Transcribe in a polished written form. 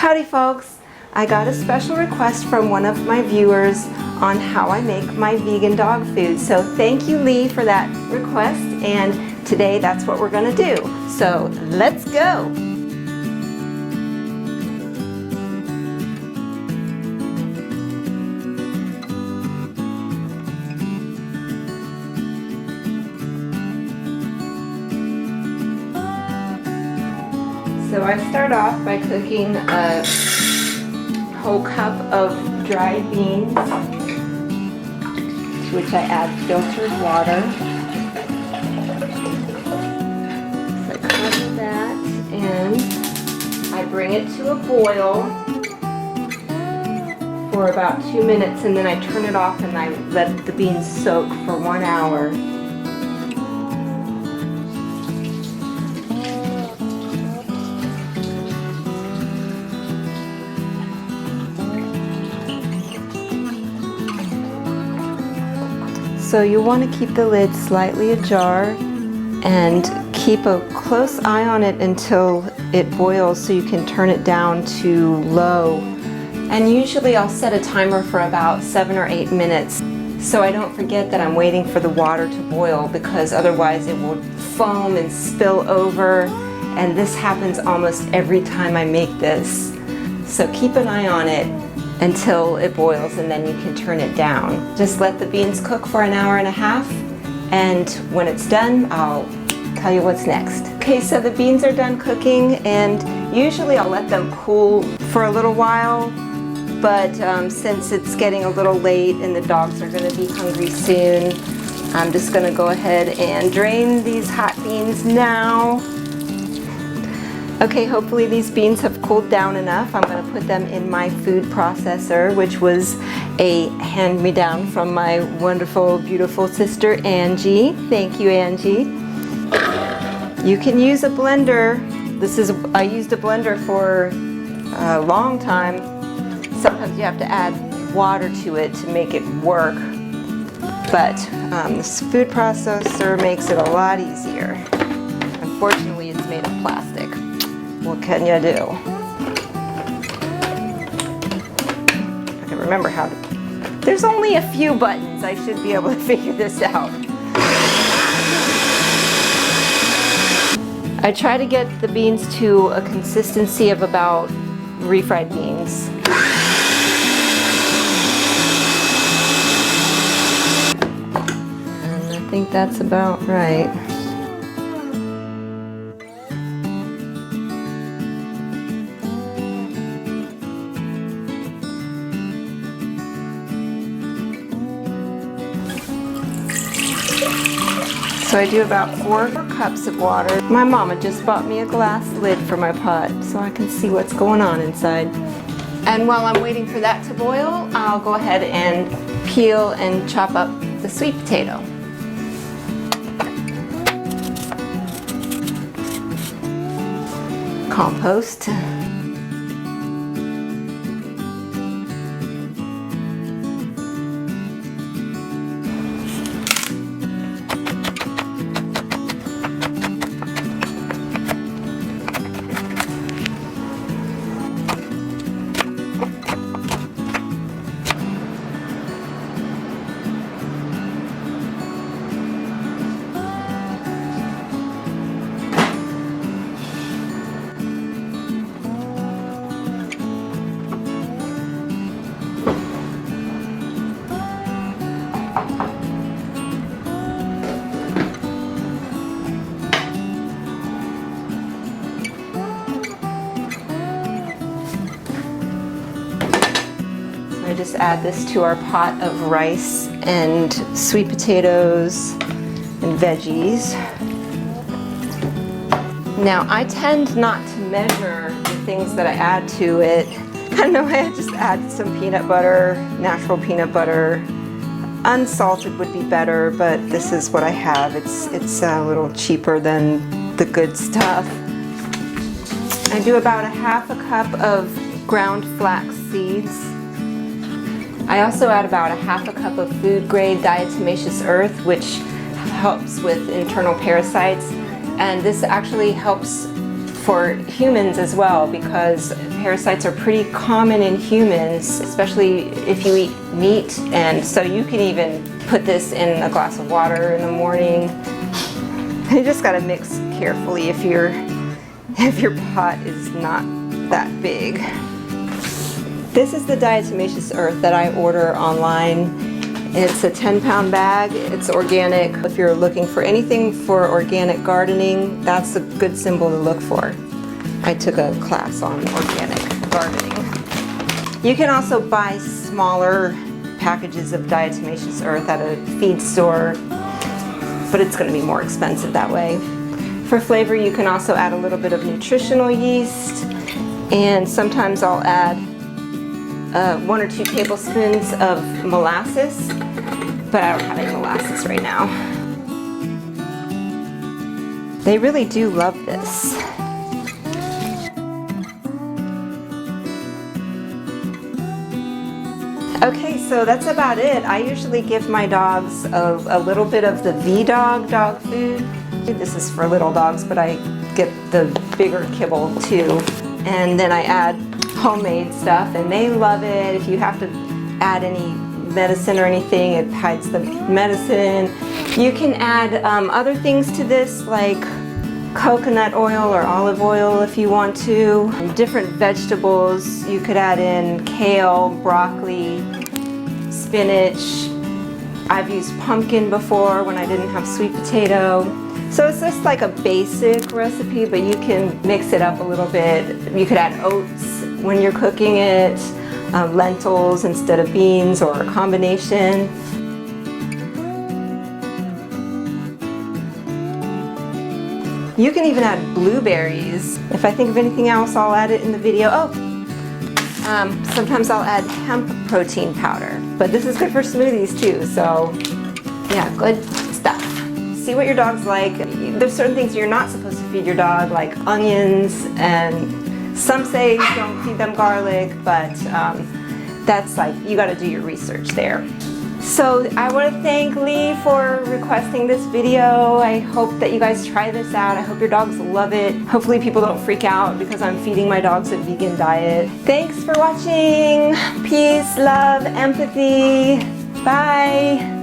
Howdy folks! I got a special request from one of my viewers on how I make my vegan dog food. So thank you, Lee, for that request, and today that's what we're gonna do. So let's go! So I start off by cooking a whole cup of dried beans, to which I add filtered water. So I cover that and I bring it to a boil for about 2 minutes, and then I turn it off and I let the beans soak for 1 hour. So you want to keep the lid slightly ajar and keep a close eye on it until it boils, so you can turn it down to low. And usually I'll set a timer for about 7 or 8 minutes so I don't forget that I'm waiting for the water to boil, because otherwise it will foam and spill over, and this happens almost every time I make this. So keep an eye on it until it boils, and then you can turn it down. Just let the beans cook for 1.5 hours, and when it's done, I'll tell you what's next. Okay, so the beans are done cooking, and usually I'll let them cool for a little while, but since it's getting a little late and the dogs are gonna be hungry soon, I'm just gonna go ahead and drain these hot beans now. Okay, hopefully these beans have cooled down enough. I'm going to put them in my food processor, which was a hand-me-down from my wonderful, beautiful sister, Angie. Thank you, Angie. You can use a blender. I used a blender for a long time. Sometimes you have to add water to it to make it work. But this food processor makes it a lot easier. Unfortunately, it's made of plastic. What can you do? I can remember how to... There's only a few buttons. I should be able to figure this out. I try to get the beans to a consistency of about refried beans. And I think that's about right. So I do about 4 cups of water. My mama just bought me a glass lid for my pot so I can see what's going on inside. And while I'm waiting for that to boil, I'll go ahead and peel and chop up the sweet potato. Compost. I just add this to our pot of rice and sweet potatoes and veggies. Now, I tend not to measure the things that I add to it. I know I just add some peanut butter, natural peanut butter. Unsalted would be better, but this is what I have. It's a little cheaper than the good stuff. I do about 1/2 cup of ground flax seeds. I also add about 1/2 cup of food grade diatomaceous earth, which helps with internal parasites, and this actually helps for humans as well, because parasites are pretty common in humans, especially if you eat meat. And so you can even put this in a glass of water in the morning. You just gotta mix carefully if your pot is not that big. This is the diatomaceous earth that I order online. It's a 10-pound bag. It's organic. If you're looking for anything for organic gardening, that's a good symbol to look for. I took a class on organic gardening. You can also buy smaller packages of diatomaceous earth at a feed store, but it's going to be more expensive that way. For flavor, you can also add a little bit of nutritional yeast, and sometimes I'll add 1 or 2 tablespoons of molasses, but I don't have any molasses right now. They really do love this. Okay, so that's about it. I usually give my dogs a little bit of the V-Dog dog food. This is for little dogs, but I get the bigger kibble too. And then I add homemade stuff, and they love it. If you have to add any medicine or anything, it hides the medicine. You can add other things to this, like coconut oil or olive oil if you want to. Different vegetables you could add in: kale, broccoli, spinach. I've used pumpkin before when I didn't have sweet potato. So it's just like a basic recipe, but you can mix it up a little bit. You could add oats when you're cooking it, lentils instead of beans, or a combination. You can even add blueberries. If I think of anything else, I'll add it in the video. Sometimes I'll add hemp protein powder, but this is good for smoothies too, so yeah, good stuff. See what your dog's like. There's certain things you're not supposed to feed your dog, like onions, and some say don't feed them garlic, but that's like, you gotta do your research there. So I want to thank Lee for requesting this video. I hope that you guys try this out. I hope your dogs love it. Hopefully people don't freak out because I'm feeding my dogs a vegan diet. Thanks for watching. Peace, love, empathy. Bye.